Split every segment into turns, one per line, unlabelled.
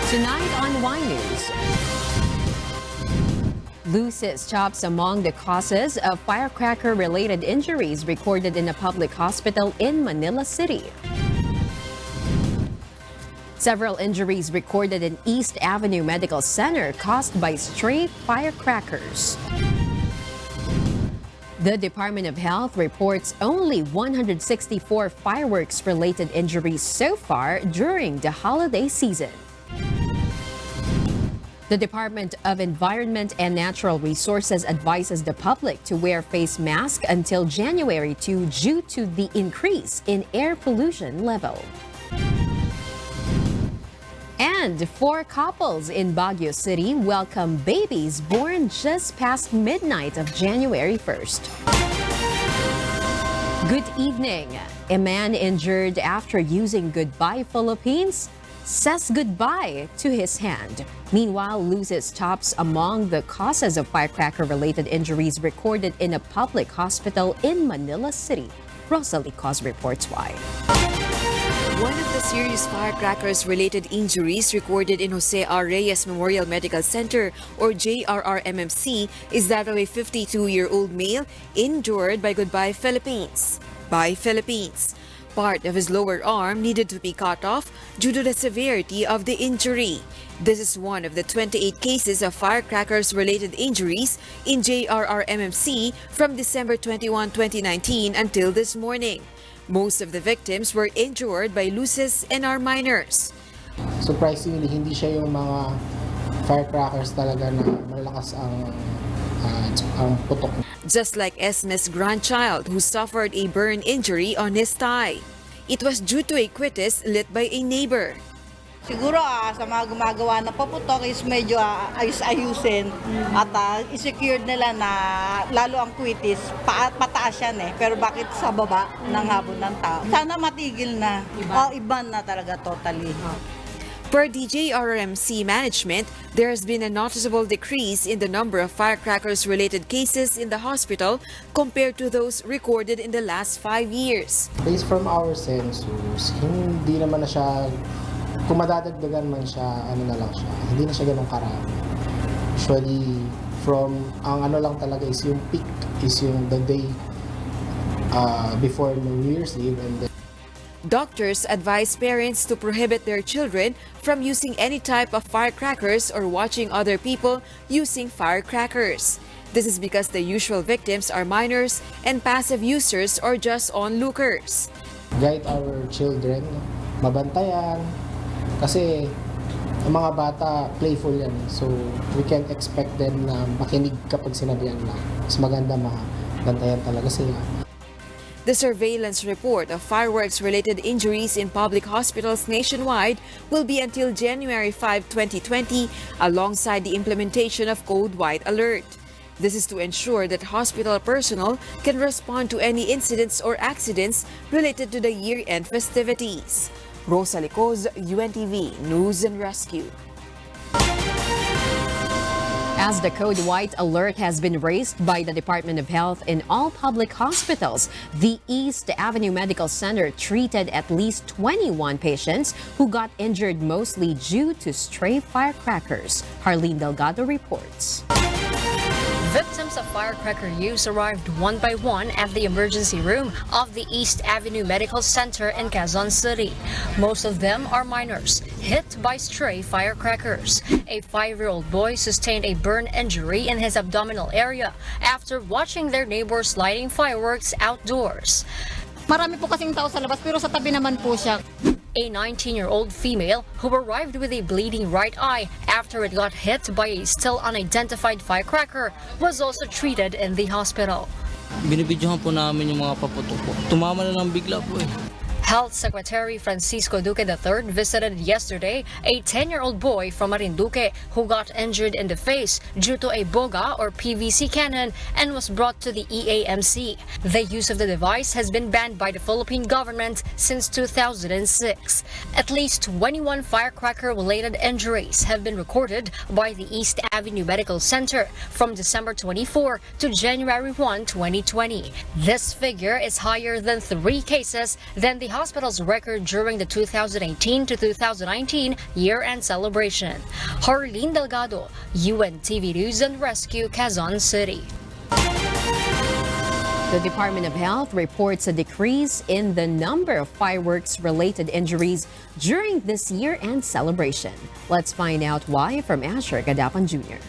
Tonight on Y News. Loosest chops among the causes of firecracker-related injuries recorded in a public hospital in Manila City. Several injuries recorded in East Avenue Medical Center caused by stray firecrackers. The Department of Health reports only 164 fireworks-related injuries so far during the holiday season. The Department of Environment and Natural Resources advises the public to wear face masks until January 2 due to the increase in air pollution level. And 4 couples in Baguio City welcome babies born just past midnight of January 1st. Good evening. A man injured after using Goodbye Philippines says goodbye to his hand. Meanwhile, loses chops among the causes of firecracker-related injuries recorded in a public hospital in Manila City. Rosalie Cos reports why.
One of the serious firecrackers-related injuries recorded in Jose R. Reyes Memorial Medical Center, or JRRMMC, is that of a 52-year-old male injured by Goodbye Philippines. By Philippines. Part of his lower arm needed to be cut off due to the severity of the injury. This is one of the 28 cases of firecrackers-related injuries in JRRMMC from December 21, 2019 until this morning. Most of the victims were injured by loses and are minors.
Surprisingly, hindi siya yung mga firecrackers talaga na malakas ang putok.
Just like Esme's grandchild who suffered a burn injury on his thigh. It was due to a quitis lit by a neighbor.
Siguro sa mga gumagawa ng paputok is medyo ayus-ayusin at i-secured nila na lalo ang quitis, pataas yan pero bakit sa baba ng habon ng tao? Sana matigil na, iban na talaga totally.
Per DJRMC management, there has been a noticeable decrease in the number of firecrackers-related cases in the hospital compared to those recorded in the last 5 years.
Based from our census, hindi naman na siya, kung madadagdagan man siya, na lang siya, hindi na siya ganun karami. Usually, ang lang talaga is yung peak, is yung the day before New Year's Eve, and then
Doctors advise parents to prohibit their children from using any type of firecrackers or watching other people using firecrackers. This is because the usual victims are minors and passive users or just onlookers.
Guide our children, mabantayan, kasi ang mga bata playful yan. So we can expect them na makinig kapag sinabihan na. Mas maganda mabantayan talaga sila.
The surveillance report of fireworks-related injuries in public hospitals nationwide will be until January 5, 2020, alongside the implementation of Code White Alert. This is to ensure that hospital personnel can respond to any incidents or accidents related to the year-end festivities. Rosalie Cos, UNTV News and Rescue.
As the Code White Alert has been raised by the Department of Health in all public hospitals, the East Avenue Medical Center treated at least 21 patients who got injured mostly due to stray firecrackers. Harleen Delgado reports.
Victims of firecracker use arrived one by one at the emergency room of the East Avenue Medical Center in Quezon City. Most of them are minors, hit by stray firecrackers. A 5-year-old boy sustained a burn injury in his abdominal area after watching their neighbors lighting fireworks outdoors.
Marami po kasing tao sa labas pero sa tabi naman po siya.
A 19-year-old female who arrived with a bleeding right eye after it got hit by a still unidentified firecracker was also treated in the hospital.
Binibidyohan po namin yung mga paputok po. Tumama na lang bigla po
Health Secretary Francisco Duque III visited yesterday a 10-year-old boy from Marinduque who got injured in the face due to a boga or PVC cannon and was brought to the EAMC. The use of the device has been banned by the Philippine government since 2006. At least 21 firecracker-related injuries have been recorded by the East Avenue Medical Center from December 24 to January 1, 2020. This figure is higher than 3 cases than the hospital's record during the 2018 to 2019 year-end celebration. Harleen Delgado, UNTV News and Rescue, Quezon City.
The Department of Health reports a decrease in the number of fireworks-related injuries during this year-end celebration. Let's find out why from Asher Gadapan Jr.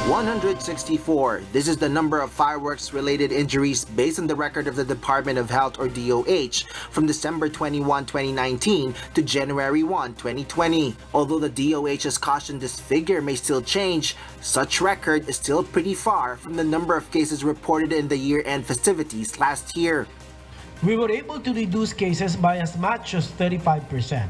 164. This is the number of fireworks-related injuries based on the record of the Department of Health or DOH from December 21, 2019 to January 1, 2020. Although the DOH has cautioned this figure may still change, such record is still pretty far from the number of cases reported in the year-end festivities last year.
We were able to reduce cases by as much as 35%.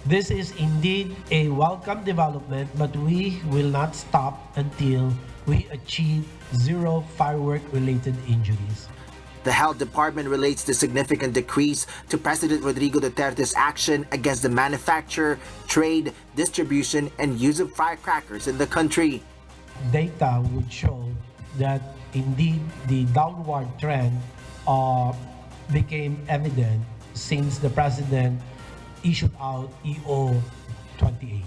This is indeed a welcome development, but we will not stop until we achieve zero firework-related injuries.
The Health Department relates the significant decrease to President Rodrigo Duterte's action against the manufacture, trade, distribution, and use of firecrackers in the country.
Data would show that indeed the downward trend became evident since the President issued out EO 28.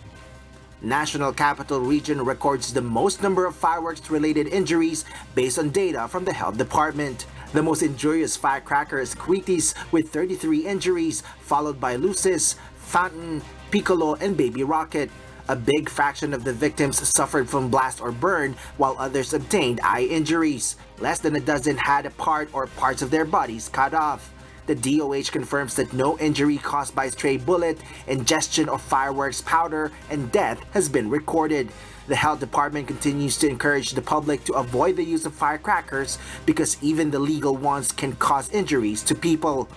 National Capital Region records the most number of fireworks-related injuries based on data from the Health Department. The most injurious firecracker is Quitis with 33 injuries, followed by Luces, Fountain, Piccolo, and Baby Rocket. A big fraction of the victims suffered from blast or burn, while others obtained eye injuries. Less than a dozen had a part or parts of their bodies cut off. The DOH confirms that no injury caused by stray bullet, ingestion of fireworks powder, and death has been recorded. The Health Department continues to encourage the public to avoid the use of firecrackers because even the legal ones can cause injuries to people.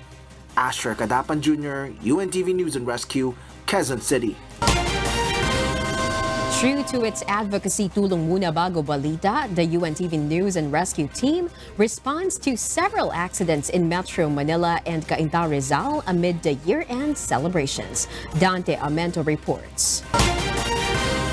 Asher Gadapan Jr., UNTV News and Rescue, Quezon City.
True to its advocacy Tulong Muna Bago Balita, the UNTV News and Rescue team responds to several accidents in Metro Manila and Cainta Rizal amid the year-end celebrations. Dante Amento reports.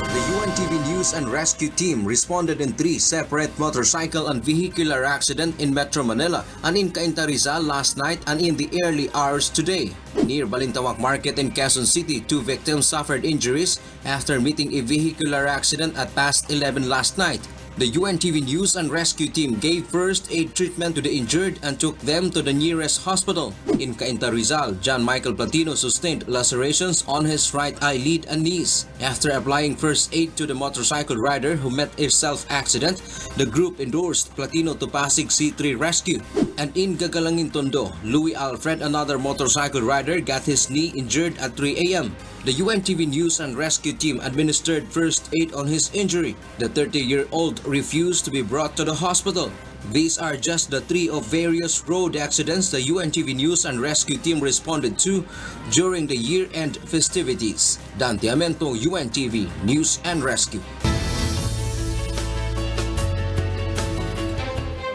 The UNTV News and Rescue team responded in 3 separate motorcycle and vehicular accidents in Metro Manila and in Cainta Rizal last night and in the early hours today. Near Balintawak Market in Quezon City, 2 victims suffered injuries after meeting a vehicular accident at past 11 last night. The UNTV News and Rescue team gave first aid treatment to the injured and took them to the nearest hospital. In Cainta Rizal, John Michael Platino sustained lacerations on his right eyelid and knees. After applying first aid to the motorcycle rider who met a self-accident, the group endorsed Platino to Pasig C3 Rescue. And in Gagalangin Tondo, Louis Alfred, another motorcycle rider, got his knee injured at 3 a.m. The UNTV News and Rescue team administered first aid on his injury. The 30-year-old refused to be brought to the hospital. These are just the 3 of various road accidents the UNTV News and Rescue team responded to during the year-end festivities. Dante Amento, UNTV News and Rescue.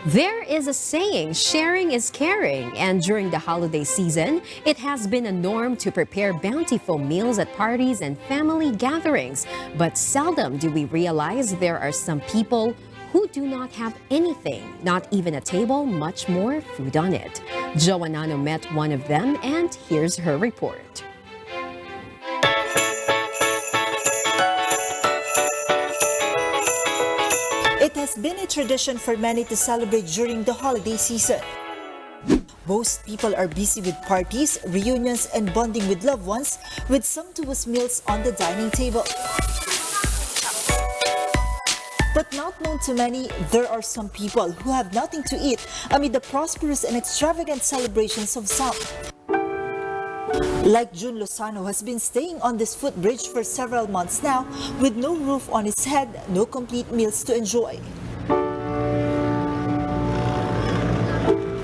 There is a saying, sharing is caring, and during the holiday season, it has been a norm to prepare bountiful meals at parties and family gatherings. But seldom do we realize there are some people who do not have anything, not even a table, much more food on it. Joanano met one of them, and here's her report.
It has been a tradition for many to celebrate during the holiday season. Most people are busy with parties, reunions, and bonding with loved ones, with sumptuous meals on the dining table. But not known to many, there are some people who have nothing to eat amid the prosperous and extravagant celebrations of some. Like June Lozano has been staying on this footbridge for several months now with no roof on his head, no complete meals to enjoy.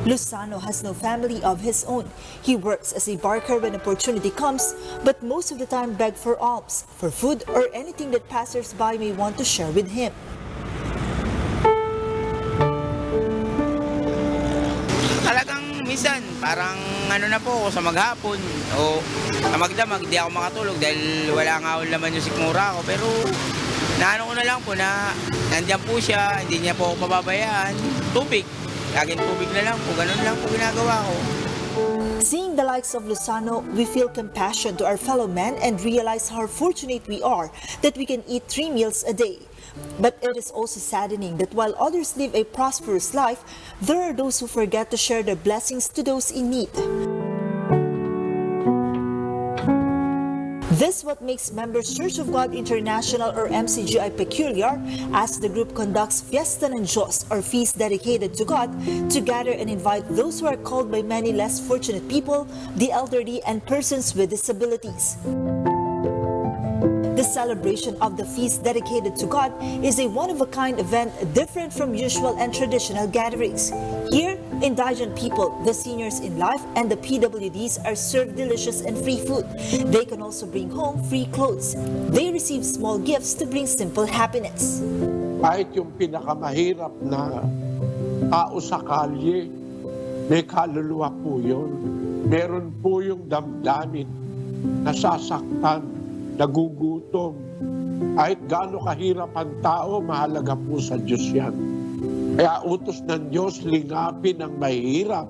Lozano has no family of his own. He works as a barker when opportunity comes, but most of the time begs for alms, for food or anything that passers-by may want to share with him.
Talagang minsan, parang ano na po ako sa maghapon o sa magdamag, di ako makatulog dahil wala nga ako laman yung sikmura ko. Pero naano ko na lang po na nandiyan po siya, hindi niya po ako pababayaan. Tubig, laging tubig na lang po, ganun lang po ginagawa ko.
Seeing the likes of Lozano, we feel compassion to our fellow men and realize how fortunate we are that we can eat 3 meals a day. But it is also saddening that while others live a prosperous life, there are those who forget to share their blessings to those in need. This is what makes members Church of God International or MCGI peculiar, as the group conducts Fiesta ng Diyos or feast dedicated to God to gather and invite those who are called by many less fortunate people, the elderly, and persons with disabilities. The celebration of the feast dedicated to God is a one-of-a-kind event different from usual and traditional gatherings. Here, indigent people, the seniors in life, and the PWDs are served delicious and free food. They can also bring home free clothes. They receive small gifts to bring simple happiness.
Kahit yung pinakamahirap na tao sa kalye, may kaluluwa po yun. Meron po yung damdamin, nasasaktan, nagugutom. Kahit gaano kahirap ang tao, mahalaga po sa Diyos yan. Kaya utos ng Diyos, lingapin ang mahirap.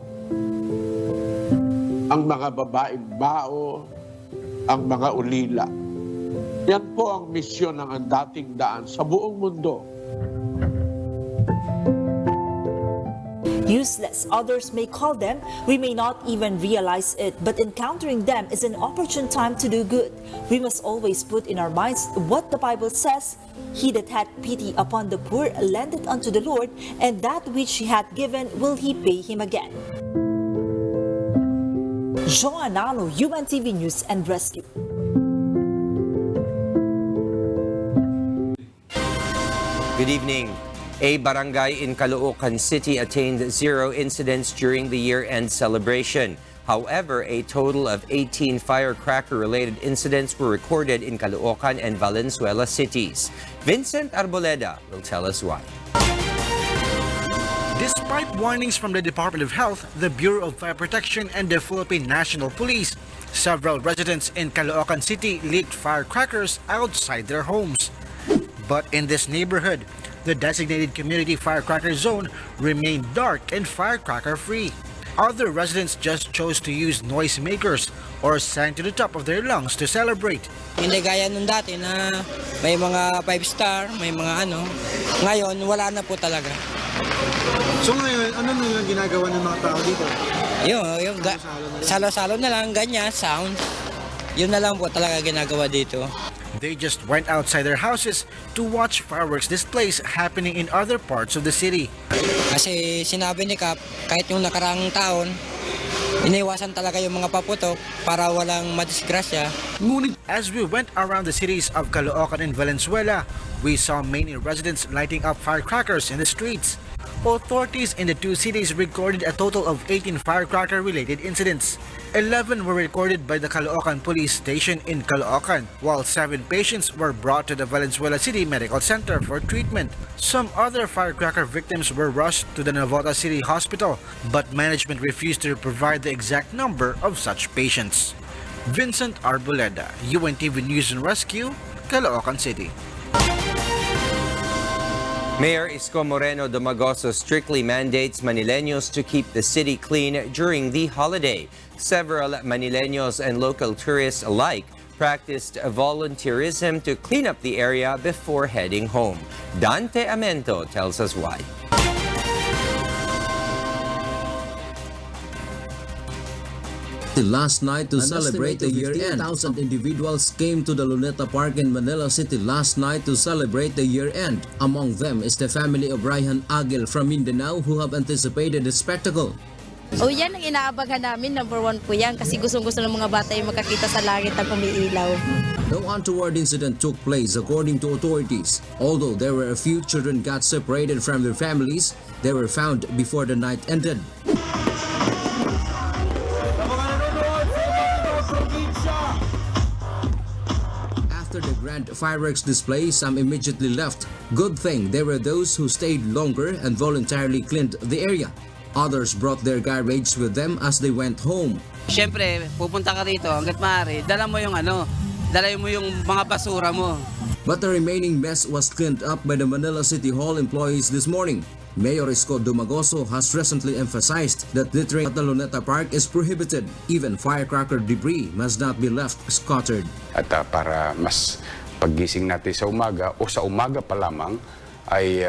Ang mga babaeng bao, ang mga ulila. Yan po ang misyon ng dating daan sa buong mundo.
Useless, others may call them, we may not even realize it, but encountering them is an opportune time to do good. We must always put in our minds what the Bible says, "He that hath pity upon the poor lendeth unto the Lord, and that which he hath given will he pay him again." Joanano, UNTV News and Rescue.
Good evening. A barangay in Caloocan City attained 0 incidents during the year-end celebration. However, a total of 18 firecracker-related incidents were recorded in Caloocan and Valenzuela cities. Vincent Arboleda will tell us why.
Despite warnings from the Department of Health, the Bureau of Fire Protection, and the Philippine National Police, several residents in Caloocan City leaked firecrackers outside their homes. But in this neighborhood, the designated community firecracker zone remained dark and firecracker-free. Other residents just chose to use noisemakers or sang to the top of their lungs to celebrate.
Hindi gaya nung dati na may mga 5-star, may mga ano. Ngayon, wala na po talaga.
So ngayon, ano na yung ginagawa ng mga tao dito?
Yung salo-salo na lang, ganyan, sound. Yun na lang po talaga ginagawa dito.
They just went outside their houses to watch fireworks displays happening in other parts of the city.
Kasi sinabi ni Kap, kahit yung nakaraang taon, iniwasan talaga yung mga paputok para walang madisgrasya.
As we went around the cities of Caloocan and Valenzuela, we saw many residents lighting up firecrackers in the streets. Authorities in the two cities recorded a total of 18 firecracker-related incidents. 11 were recorded by the Caloocan Police Station in Caloocan, while 7 patients were brought to the Valenzuela City Medical Center for treatment. Some other firecracker victims were rushed to the Navota City Hospital, but management refused to provide the exact number of such patients. Vincent Arboleda, UNTV News and Rescue, Caloocan City.
Mayor Isko Moreno Domagoso strictly mandates Manileños to keep the city clean during the holiday. Several Manileños and local tourists alike practiced volunteerism to clean up the area before heading home. Dante Amento tells us why.
Last night to celebrate the year-end, 15,000 individuals came to the Luneta Park in Manila City last night to celebrate the year-end. Among them is the family of Raihan Agil from Mindanao who have anticipated the spectacle.
Yan ang inaabagan namin, number 1 po yan, kasi gustong-gusto ng mga bata yung makakita sa langit na umiilaw.
No untoward incident took place according to authorities. Although there were a few children got separated from their families, they were found before the night ended. After the grand fireworks display, some immediately left. Good thing there were those who stayed longer and voluntarily cleaned the area. Others brought their garbage with them as they went home.
Siyempre, pupunta ka rito hanggat maaari, dala mo yung mga basura mo.
But the remaining mess was cleaned up by the Manila City Hall employees this morning. Mayor Isko Dumagoso has recently emphasized that littering at the Luneta Park is prohibited. Even firecracker debris must not be left scattered.
At para mas paggising natin sa umaga o sa umaga pa lamang ay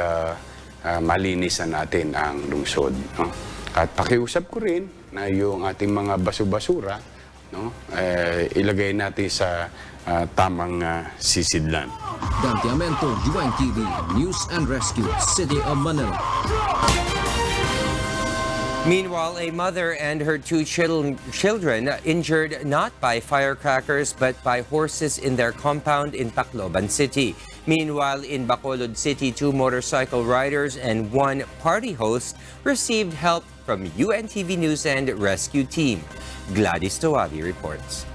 malinis na natin ang lungsod. No? At pakiusap ko rin na yung ating mga basu-basura, no? Ilagay natin sa tamang sisidlan.
Dantiamento, UNTV, News and Rescue, City of Manila.
Meanwhile, a mother and her two children injured not by firecrackers but by horses in their compound in Tacloban City. Meanwhile, in Bacolod City, 2 motorcycle riders and 1 party host received help from UNTV News and Rescue Team. Gladys Tawabi reports.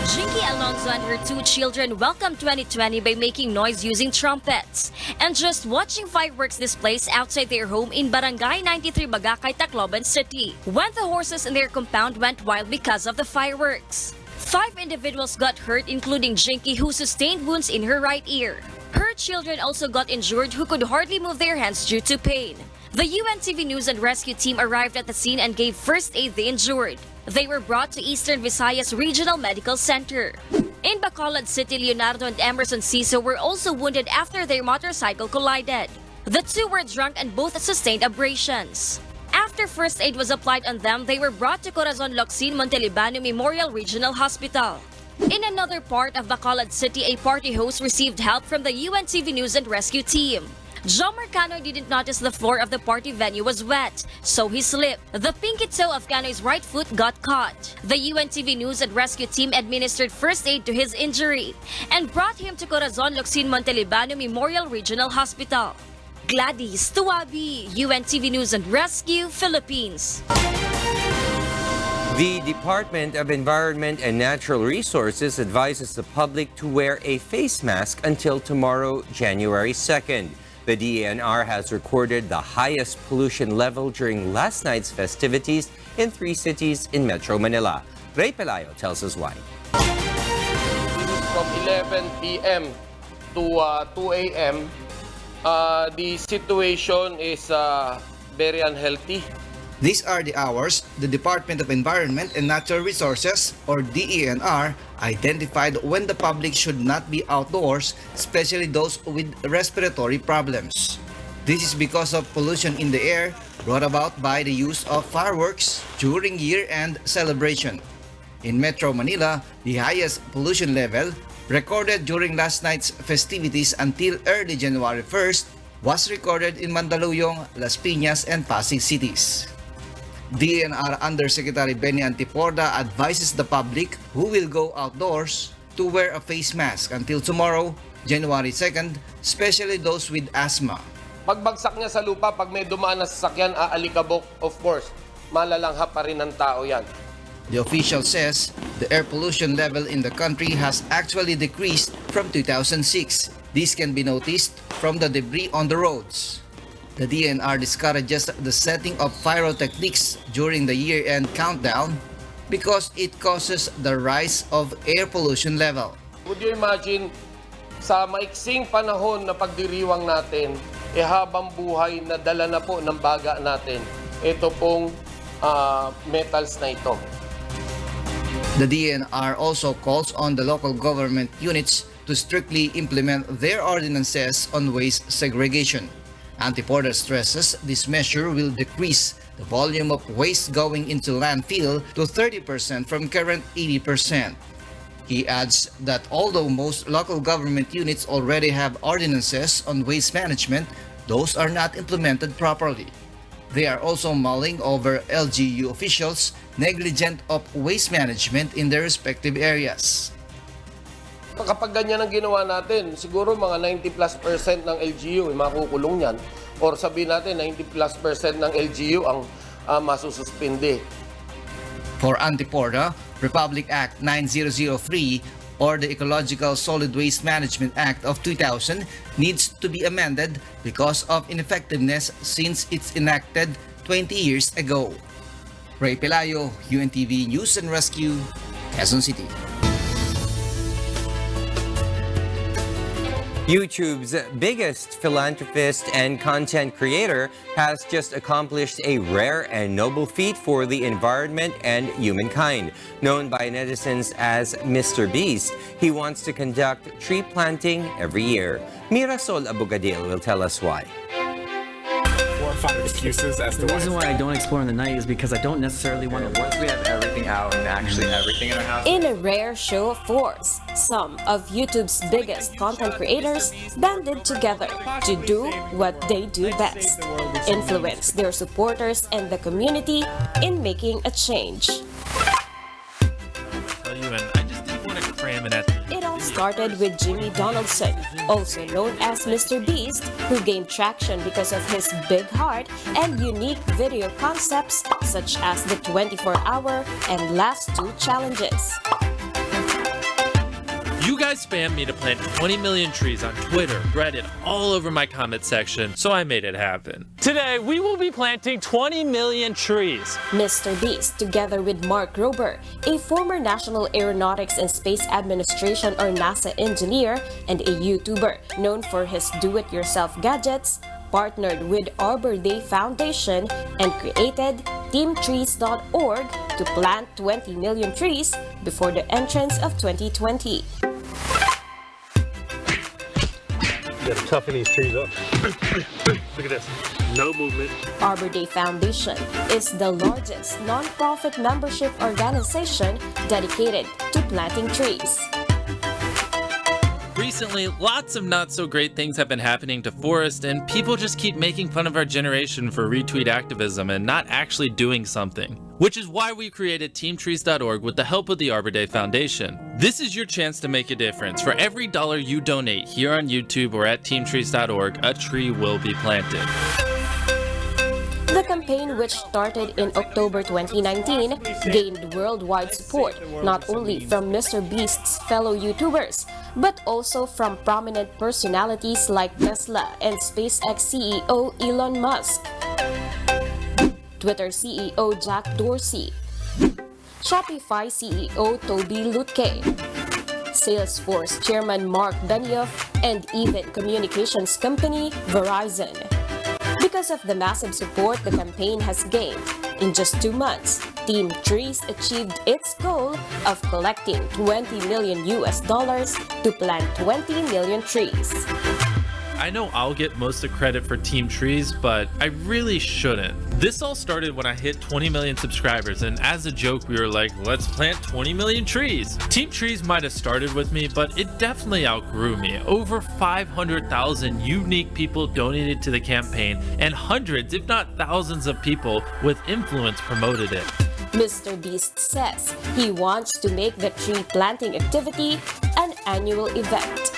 Jinky Alonzo and her 2 children welcomed 2020 by making noise using trumpets and just watching fireworks displays outside their home in Barangay 93 Bagakay, Tacloban City, when the horses in their compound went wild because of the fireworks. 5 individuals got hurt, including Jinky, who sustained wounds in her right ear. Her children also got injured, who could hardly move their hands due to pain. The UNTV News and Rescue Team arrived at the scene and gave first aid the injured. They were brought to Eastern Visayas Regional Medical Center. In Bacolod City, Leonardo and Emerson Ciso were also wounded after their motorcycle collided. The 2 were drunk and both sustained abrasions. After first aid was applied on them, they were brought to Corazon Locsin Montelibano Memorial Regional Hospital. In another part of Bacolod City, a party host received help from the UNTV News and Rescue Team. Jomar Canoy didn't notice the floor of the party venue was wet, so he slipped. The pinky toe of Canoy's right foot got caught. The UNTV News and Rescue Team administered first aid to his injury and brought him to Corazon Locsin Montelibano Memorial Regional Hospital. Gladys Tawabi, UNTV News and Rescue, Philippines.
The Department of Environment and Natural Resources advises the public to wear a face mask until tomorrow, January 2nd. The DENR has recorded the highest pollution level during last night's festivities in 3 cities in Metro Manila. Ray Pelayo tells us why.
From 11 p.m. to 2 a.m., the situation is very unhealthy.
These are the hours the Department of Environment and Natural Resources, or DENR, identified when the public should not be outdoors, especially those with respiratory problems. This is because of pollution in the air brought about by the use of fireworks during year-end celebration. In Metro Manila, the highest pollution level recorded during last night's festivities until early January 1st was recorded in Mandaluyong, Las Piñas, and Pasig cities. DENR Undersecretary Benny Antiporda advises the public who will go outdoors to wear a face mask until tomorrow, January 2nd, especially those with asthma.
Pagbagsak niya sa lupa, pag may dumaan na sasakyan, aalikabok, of course, malalanghap pa rin ng tao yan.
The official says the air pollution level in the country has actually decreased from 2006. This can be noticed from the debris on the roads. The DENR discourages the setting of pyrotechnics during the year-end countdown because it causes the rise of air pollution level.
Would you imagine, sa maiksing panahon na pagdiriwang natin, habang buhay na dala na po ng baga natin, ito pong metals na ito.
The DENR also calls on the local government units to strictly implement their ordinances on waste segregation. Antiporda stresses this measure will decrease the volume of waste going into landfill to 30% from current 80%. He adds that although most local government units already have ordinances on waste management, those are not implemented properly. They are also mulling over LGU officials negligent of waste management in their respective areas.
Kapag ganyan ang ginawa natin, siguro mga 90+% ng LGU ay makukulong yan. Or sabihin natin, 90+% ng LGU ang masususpindi.
For Antiporda, Republic Act 9003 or the Ecological Solid Waste Management Act of 2000 needs to be amended because of ineffectiveness since it's enacted 20 years ago. Ray Pelayo, UNTV News and Rescue, Quezon City.
YouTube's biggest philanthropist and content creator has just accomplished a rare and noble feat for the environment and humankind. Known by netizens as Mr. Beast, he wants to conduct tree planting every year. Mirasol Abogadil will tell us why.
4 or 5 excuses as to
the reason why I don't explore in the night is because I don't necessarily want to.
Once we have everything out and actually everything in our house.
In a rare show of force, some of YouTube's biggest content creators banded together to do what they do best: influence their supporters and the community in making a change. It all started with Jimmy Donaldson, also known as Mr. Beast, who gained traction because of his big heart and unique video concepts such as the 24-hour and last 2 challenges.
You guys spammed me to plant 20 million trees on Twitter, Reddit, all over my comment section, so I made it happen. Today, we will be planting 20 million trees.
Mr. Beast, together with Mark Rober, a former National Aeronautics and Space Administration or NASA engineer and a YouTuber known for his do-it-yourself gadgets, partnered with Arbor Day Foundation and created teamtrees.org to plant 20 million trees before the entrance of 2020.
You gotta toughen these trees up. Look at this. No movement.
Arbor Day Foundation is the largest non-profit membership organization dedicated to planting trees.
Recently, lots of not so great things have been happening to forests, and people just keep making fun of our generation for retweet activism and not actually doing something. Which is why we created teamtrees.org with the help of the Arbor Day Foundation. This is your chance to make a difference. For every $1 you donate here on YouTube or at teamtrees.org, a tree will be planted.
The campaign, which started in October 2019, gained worldwide support not only from Mr. Beast's fellow YouTubers, but also from prominent personalities like Tesla and SpaceX CEO Elon Musk, Twitter CEO Jack Dorsey, Shopify CEO Toby Lutke, Salesforce Chairman Mark Benioff, and even communications company Verizon. Because of the massive support the campaign has gained, in just 2 months, Team Trees achieved its goal of collecting $20 million to plant 20 million trees.
I know I'll get most of the credit for Team Trees, but I really shouldn't. This all started when I hit 20 million subscribers, and as a joke we were like, let's plant 20 million trees. Team Trees might have started with me, but it definitely outgrew me. Over 500,000 unique people donated to the campaign, and hundreds, if not thousands of people with influence promoted it.
Mr. Beast says he wants to make the tree planting activity an annual event.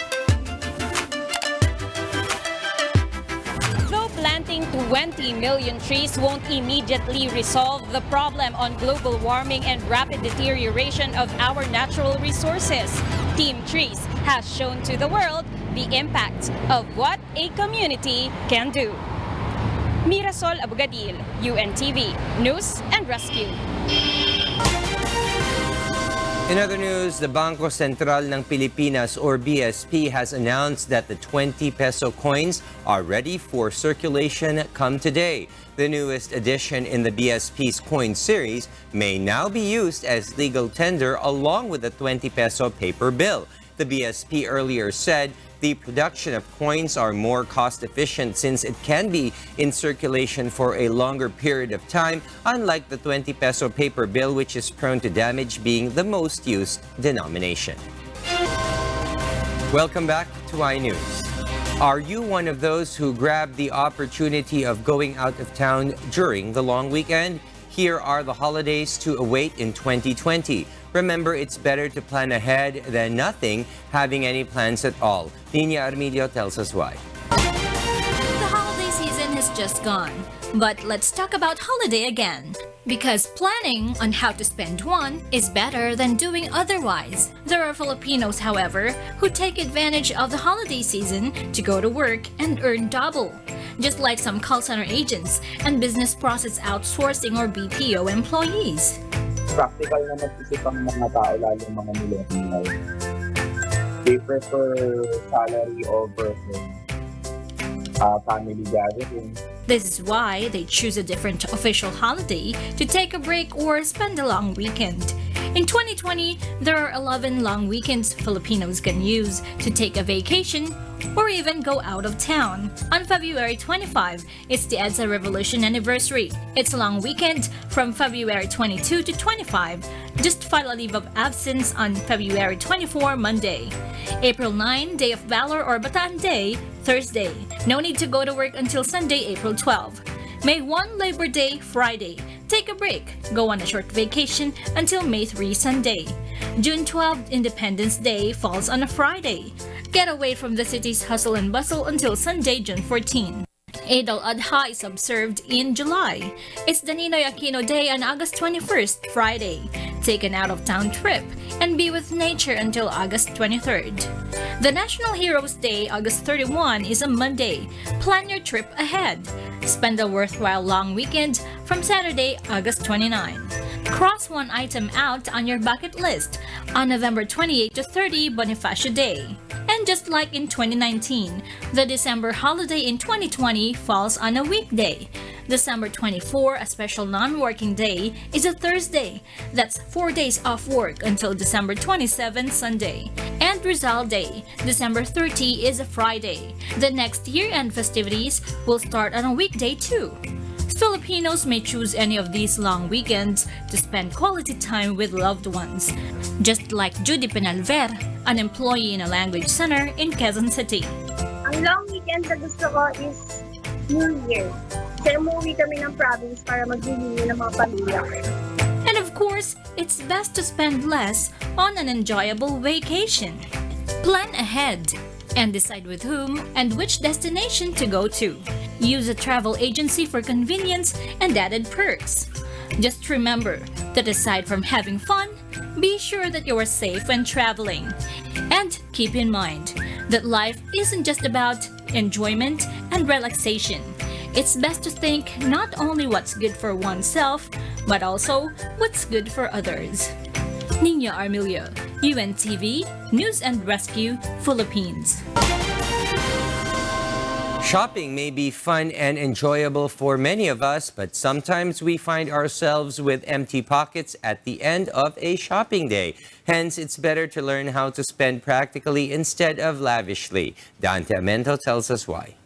Planting 20 million trees won't immediately resolve the problem on global warming and rapid deterioration of our natural resources. Team Trees has shown to the world the impact of what a community can do. Mirasol Abogadil, UNTV, News and Rescue.
In other news, the Bangko Sentral ng Pilipinas or BSP has announced that the 20 peso coins are ready for circulation come today. The newest addition in the BSP's coin series may now be used as legal tender along with the 20 peso paper bill. The BSP earlier said the production of coins are more cost efficient since it can be in circulation for a longer period of time, unlike the 20 peso paper bill, which is prone to damage, being the most used denomination. Welcome back to iNews. Are you one of those who grabbed the opportunity of going out of town during the long weekend? Here are the holidays to await in 2020. Remember, it's better to plan ahead than nothing having any plans at all. Nina Armidio tells us why.
The holiday season has just gone, but let's talk about holiday again. Because planning on how to spend one is better than doing otherwise. There are Filipinos, however, who take advantage of the holiday season to go to work and earn double. Just like some call center agents and business process outsourcing or BPO employees.
Practical na mag-isip ang mga tao, lalo mga millennial.
they prefer salary over family gathering.
This is why they choose a different official holiday to take a break or spend a long weekend. In 2020, there are 11 long weekends Filipinos can use to take a vacation or even go out of town. On February 25, it's the EDSA Revolution anniversary. It's a long weekend from February 22 to 25. Just file a leave of absence on February 24, Monday. April 9, Day of Valor or Bataan Day, Thursday. No need to go to work until Sunday, April 12. May 1, Labor Day, Friday. Take a break. Go on a short vacation until May 3, Sunday. June 12, Independence Day falls on a Friday. Get away from the city's hustle and bustle until Sunday, June 14. Eid al-Adha is observed in July. It's the Ninoy Aquino Day on August 21st, Friday. Take an out-of-town trip and be with nature until August 23rd. The National Heroes Day, August 31, is a Monday. Plan your trip ahead. Spend a worthwhile long weekend from Saturday, August 29. Cross one item out on your bucket list on November 28 to 30, Bonifacio Day. And just like in 2019, the December holiday in 2020 falls on a weekday. December 24, a special non-working day, is a Thursday. That's 4 days off work until December 27, Sunday. And Rizal Day, December 30, is a Friday. The next year-end festivities will start on a weekday too. Filipinos may choose any of these long weekends to spend quality time with loved ones. Just like Judy Penalver, an employee in a language center in Quezon City.
Ang long weekend na gusto ko is New Year. Kasi umuwi kami ng province para mag-reunion ng mga pamilya ko.
And of course, it's best to spend less on an enjoyable vacation. Plan ahead and decide with whom and which destination to go to. Use a travel agency for convenience and added perks. Just remember that aside from having fun, be sure that you are safe when traveling. And keep in mind that life isn't just about enjoyment and relaxation. It's best to think not only what's good for oneself, but also what's good for others. Nina Armilio, UNTV, News and Rescue, Philippines.
Shopping may be fun and enjoyable for many of us, but sometimes we find ourselves with empty pockets at the end of a shopping day. Hence, it's better to learn how to spend practically instead of lavishly. Dante Amento tells us why.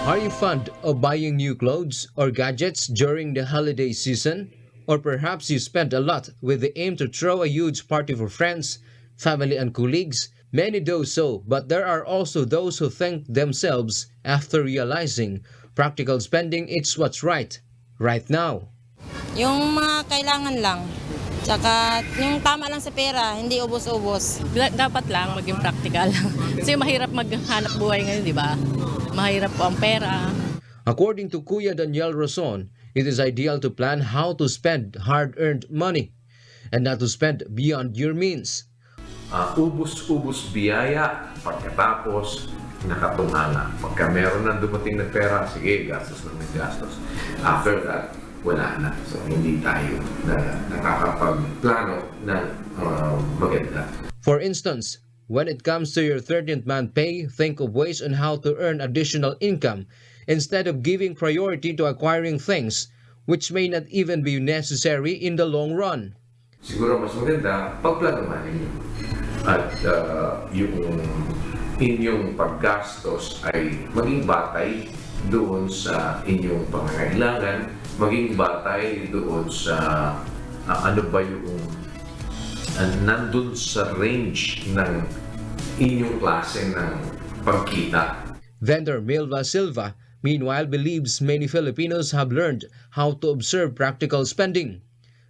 Are you fond of buying new clothes or gadgets during the holiday season? Or perhaps you spent a lot with the aim to throw a huge party for friends, family and colleagues? Many do so, but there are also those who think themselves after realizing practical spending is what's right now.
Yung mga kailangan lang, tsaka yung tama lang sa pera, hindi ubos-ubos. Dapat lang maging practical. Kasi mahirap maghanap buhay ngayon, di ba? Mahirap po ang pera.
According to Kuya Daniel Roson, it is ideal to plan how to spend hard-earned money and not to spend beyond your means.
Ubus-ubus biyaya, pagkatapos nakatunganga. Pagka meron na dumating na pera, sige, gastos lang ng gastos. After that, wala na. So, hindi tayo nakakapagplano ng maganda.
For instance, when it comes to your 13th month pay, think of ways on how to earn additional income instead of giving priority to acquiring things which may not even be necessary in the long run.
Siguro mas maganda, pagplanohan ninyo. At yung inyong paggastos ay maging batay doon sa inyong pangangailangan, maging batay doon sa ano ba yung nandun sa range ng inyong klase ng pagkita.
Vendor Milva Silva, meanwhile, believes many Filipinos have learned how to observe practical spending.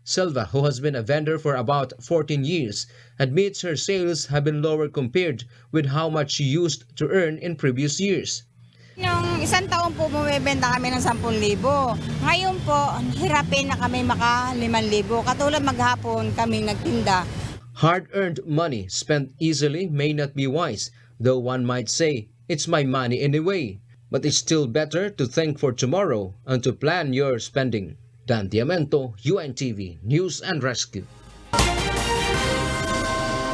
Silva, who has been a vendor for about 14 years, admits her sales have been lower compared with how much she used to earn in previous years.
Nung isang taon po bumibenta kami ng 10,000. Ngayon po, hirapin na kami maka 5,000. Katulad maghapon kami nagtinda.
Hard-earned money spent easily may not be wise, though one might say, it's my money anyway. But it's still better to think for tomorrow and to plan your spending. Dan Diamento, UNTV, News and Rescue.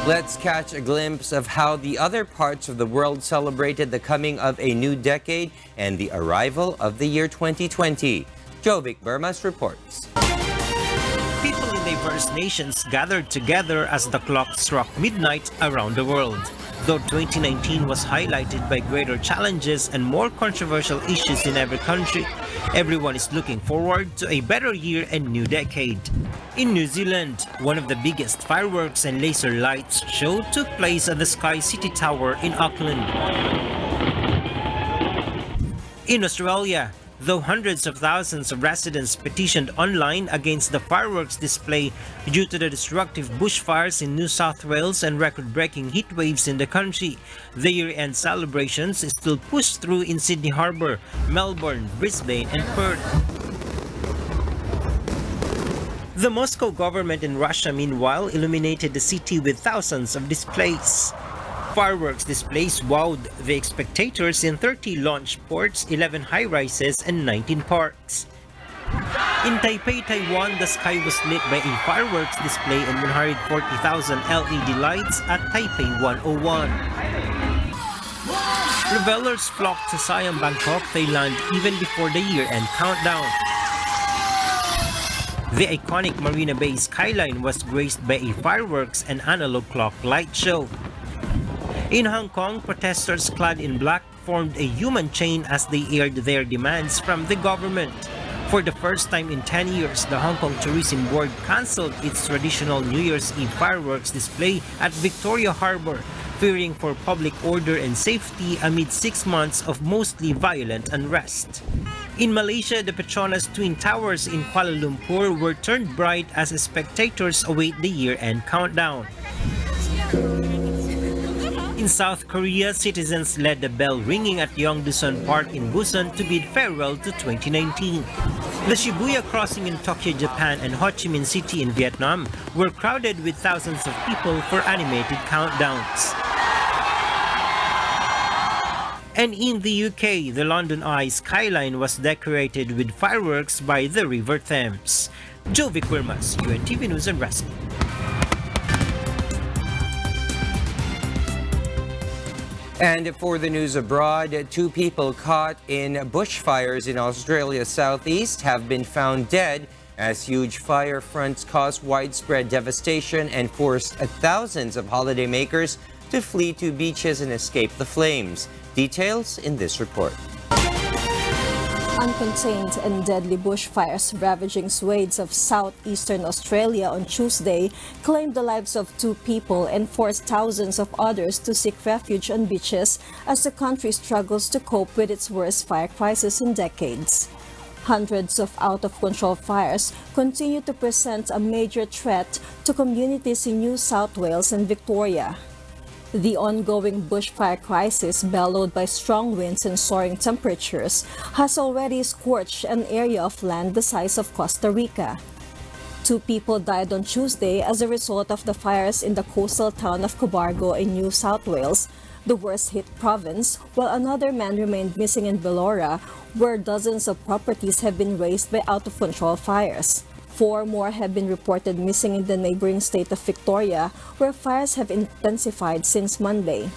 Let's catch a glimpse of how the other parts of the world celebrated the coming of a new decade and the arrival of the year 2020. Jovic Burmas reports.
People in diverse nations gathered together as the clock struck midnight around the world. Though 2019 was highlighted by greater challenges and more controversial issues in every country, everyone is looking forward to a better year and new decade. In New Zealand, one of the biggest fireworks and laser lights show took place at the Sky City Tower in Auckland. In Australia, though hundreds of thousands of residents petitioned online against the fireworks display due to the destructive bushfires in New South Wales and record-breaking heat waves in the country, the year-end celebrations is still pushed through in Sydney Harbour, Melbourne, Brisbane and Perth. The Moscow government in Russia, meanwhile, illuminated the city with thousands of displays. Fireworks displays wowed the spectators in 30 launch ports, 11 high-rises, and 19 parks. In Taipei, Taiwan, the sky was lit by a fireworks display and 140,000 LED lights at Taipei 101. Revelers flocked to Siam, Bangkok, Thailand even before the year-end countdown. The iconic Marina Bay skyline was graced by a fireworks and analog clock light show. In Hong Kong, protesters clad in black formed a human chain as they aired their demands from the government. For the first time in 10 years, the Hong Kong Tourism Board cancelled its traditional New Year's Eve fireworks display at Victoria Harbour, fearing for public order and safety amid 6 months of mostly violent unrest. In Malaysia, the Petronas Twin Towers in Kuala Lumpur were turned bright as spectators await the year-end countdown. In South Korea, citizens led the bell ringing at Yeongdusun Park in Busan to bid farewell to 2019. The Shibuya crossing in Tokyo, Japan and Ho Chi Minh City in Vietnam were crowded with thousands of people for animated countdowns. And in the UK, the London Eye skyline was decorated with fireworks by the River Thames. Jovic Burmas, UNTV News and Rescue.
And for the news abroad, 2 people caught in bushfires in Australia's southeast have been found dead as huge fire fronts caused widespread devastation and forced thousands of holidaymakers to flee to beaches and escape the flames. Details in this report.
Uncontained and deadly bushfires ravaging swathes of southeastern Australia on Tuesday claimed the lives of 2 people and forced thousands of others to seek refuge on beaches as the country struggles to cope with its worst fire crisis in decades. Hundreds of out-of-control fires continue to present a major threat to communities in New South Wales and Victoria. The ongoing bushfire crisis, bellowed by strong winds and soaring temperatures, has already scorched an area of land the size of Costa Rica. 2 people died on Tuesday as a result of the fires in the coastal town of Cobargo in New South Wales, the worst-hit province, while another man remained missing in Belora, where dozens of properties have been razed by out-of-control fires. 4 more have been reported missing in the neighboring state of Victoria, where fires have intensified since Monday.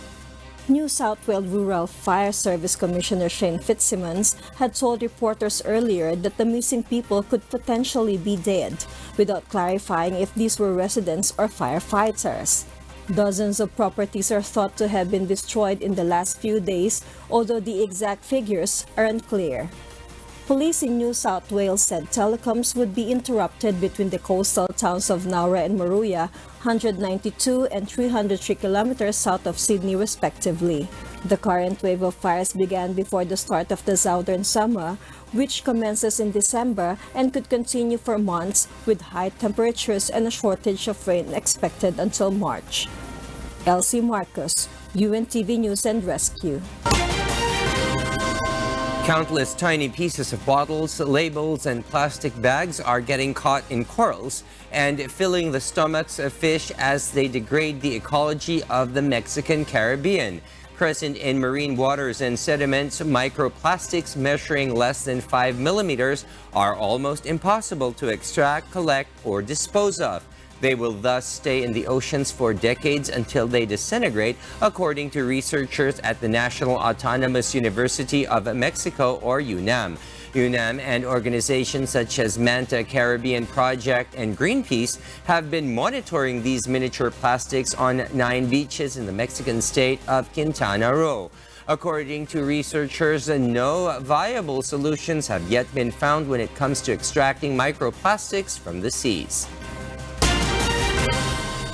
New South Wales Rural Fire Service Commissioner Shane Fitzsimmons had told reporters earlier that the missing people could potentially be dead, without clarifying if these were residents or firefighters. Dozens of properties are thought to have been destroyed in the last few days, although the exact figures are unclear. Police in New South Wales said telecoms would be interrupted between the coastal towns of Nowra and Moruya, 192 and 303 kilometers south of Sydney respectively. The current wave of fires began before the start of the southern summer, which commences in December and could continue for months with high temperatures and a shortage of rain expected until March. Elsie Marcos, UNTV News and Rescue.
Countless tiny pieces of bottles, labels, and plastic bags are getting caught in corals and filling the stomachs of fish as they degrade the ecology of the Mexican Caribbean. Present in marine waters and sediments, microplastics measuring less than 5 millimeters are almost impossible to extract, collect, or dispose of. They will thus stay in the oceans for decades until they disintegrate, according to researchers at the National Autonomous University of Mexico, or UNAM. UNAM and organizations such as Manta Caribbean Project and Greenpeace have been monitoring these miniature plastics on 9 beaches in the Mexican state of Quintana Roo. According to researchers, no viable solutions have yet been found when it comes to extracting microplastics from the seas.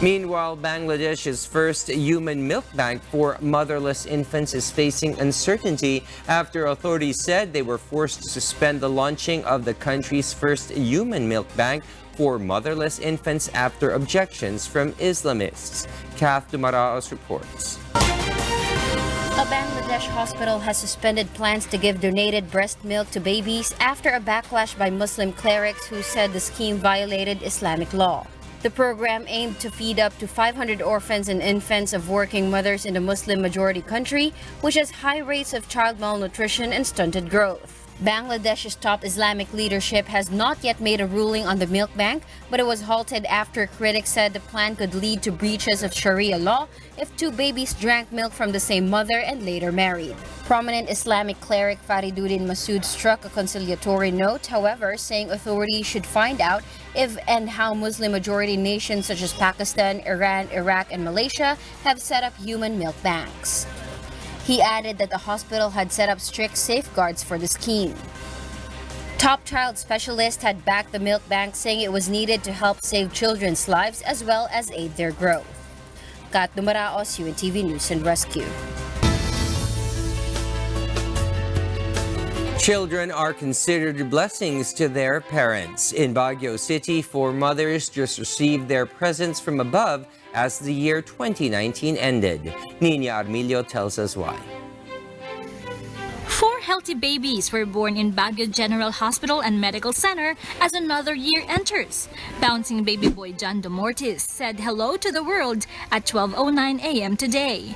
Meanwhile, Bangladesh's first human milk bank for motherless infants is facing uncertainty after authorities said they were forced to suspend the launching of the country's first human milk bank for motherless infants after objections from Islamists. Kath Dumaraos reports.
A Bangladesh hospital has suspended plans to give donated breast milk to babies after a backlash by Muslim clerics who said the scheme violated Islamic law. The program aimed to feed up to 500 orphans and infants of working mothers in the Muslim-majority country, which has high rates of child malnutrition and stunted growth. Bangladesh's top Islamic leadership has not yet made a ruling on the milk bank, but it was halted after critics said the plan could lead to breaches of Sharia law if 2 babies drank milk from the same mother and later married. Prominent Islamic cleric Fariduddin Masood struck a conciliatory note, however, saying authorities should find out if and how Muslim-majority nations such as Pakistan, Iran, Iraq, and Malaysia have set up human milk banks. He added that the hospital had set up strict safeguards for the scheme. Top child specialists had backed the milk bank, saying it was needed to help save children's lives as well as aid their growth. Kat Dumaraos, UNTV News and Rescue.
Children are considered blessings to their parents. In Baguio City, 4 mothers just received their presents from above as the year 2019 ended. Nina Armilio tells us why.
4 healthy babies were born in Baguio General Hospital and Medical Center as another year enters. Bouncing baby boy John Demortis said hello to the world at 12:09 a.m. today.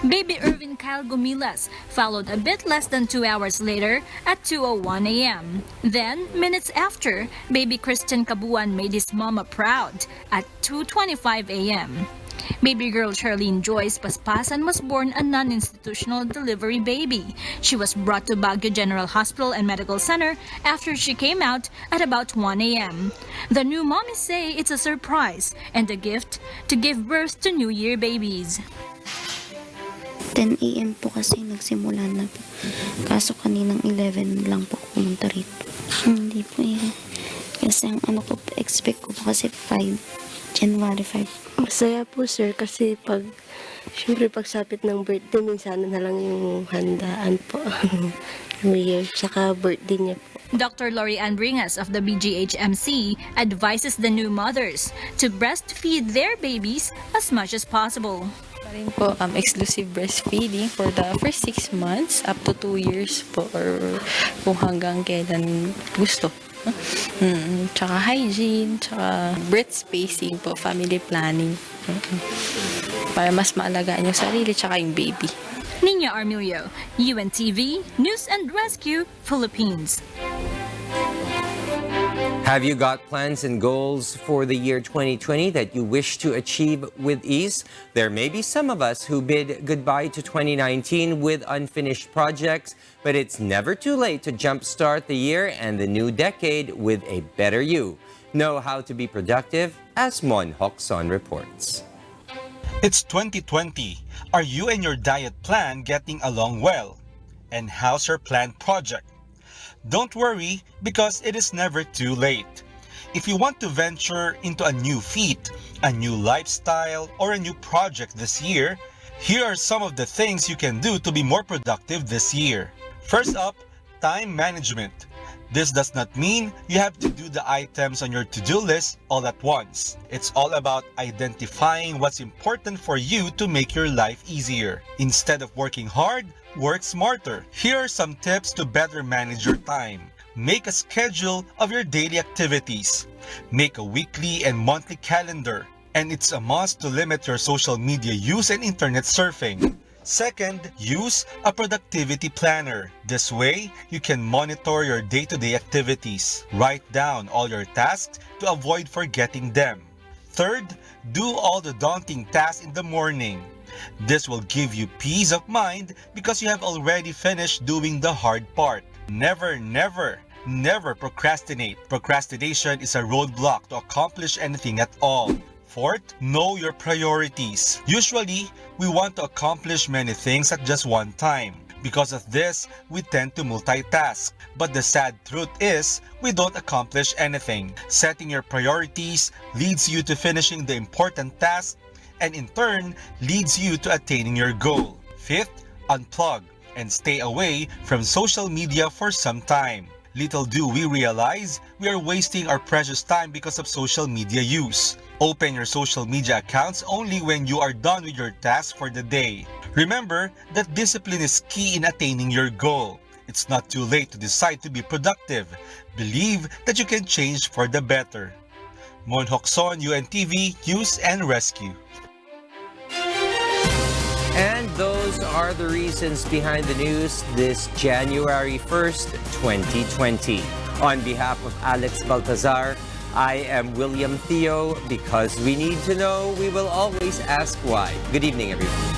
Baby Irvin Kyle Gumilas followed a bit less than 2 hours later at 2:01 a.m. Then, minutes after, baby Christian Cabuan made his mama proud at 2:25 a.m. Baby girl Charlene Joyce Paspasan was born a non-institutional delivery baby. She was brought to Baguio General Hospital and Medical Center after she came out at about 1 a.m. The new mommies say it's a surprise and a gift to give birth to New Year babies.
10 a.m. po kasi nagsimula na po. Kaso kaninang 11 lang po pumunta rito. Hindi po eh. Kasi ang ano ko, expect ko po kasi 5. January 5.
Masaya po sir kasi syempre pagsapit ng birthday, minsan na lang yung handaan po. New Year, saka birthday niya po.
Dr. Lori Ann Bringas of the BGHMC advises the new mothers to breastfeed their babies as much as possible.
Rin po exclusive breastfeeding for the first 6 months up to 2 years po or kung hanggang kailan gusto. Tsaka hygiene, tsaka birth spacing po, family planning. Para mas maalagaan yung sarili tsaka yung baby.
Nina Armilio, UNTV, News and Rescue, Philippines.
Have you got plans and goals for the year 2020 that you wish to achieve with ease? There may be some of us who bid goodbye to 2019 with unfinished projects, but it's never too late to jumpstart the year and the new decade with a better you. Know how to be productive, as Mon Hokson reports.
It's 2020. Are you and your diet plan getting along well? And how's your planned project? Don't worry, because it is never too late. If you want to venture into a new feat, a new lifestyle, or a new project this year, here are some of the things you can do to be more productive this year. First up, time management. This does not mean you have to do the items on your to-do list all at once. It's all about identifying what's important for you to make your life easier. Instead of working hard, work smarter. Here are some tips to better manage your time. Make a schedule of your daily activities. Make a weekly and monthly calendar. And it's a must to limit your social media use and internet surfing. Second, use a productivity planner. This way, you can monitor your day-to-day activities. Write down all your tasks to avoid forgetting them. Third, do all the daunting tasks in the morning. This will give you peace of mind because you have already finished doing the hard part. Never, never, never procrastinate. Procrastination is a roadblock to accomplish anything at all. Fourth, know your priorities. Usually, we want to accomplish many things at just one time. Because of this, we tend to multitask. But the sad truth is, we don't accomplish anything. Setting your priorities leads you to finishing the important tasks and in turn leads you to attaining your goal. Fifth, unplug and stay away from social media for some time. Little do we realize, we are wasting our precious time because of social media use. Open your social media accounts only when you are done with your task for the day. Remember that discipline is key in attaining your goal. It's not too late to decide to be productive. Believe that you can change for the better. Mon Hokson, UNTV, News and Rescue.
And those are the reasons behind the news this January 1st, 2020. On behalf of Alex Baltazar, I am William Theo. Because we need to know, we will always ask why. Good evening, everyone.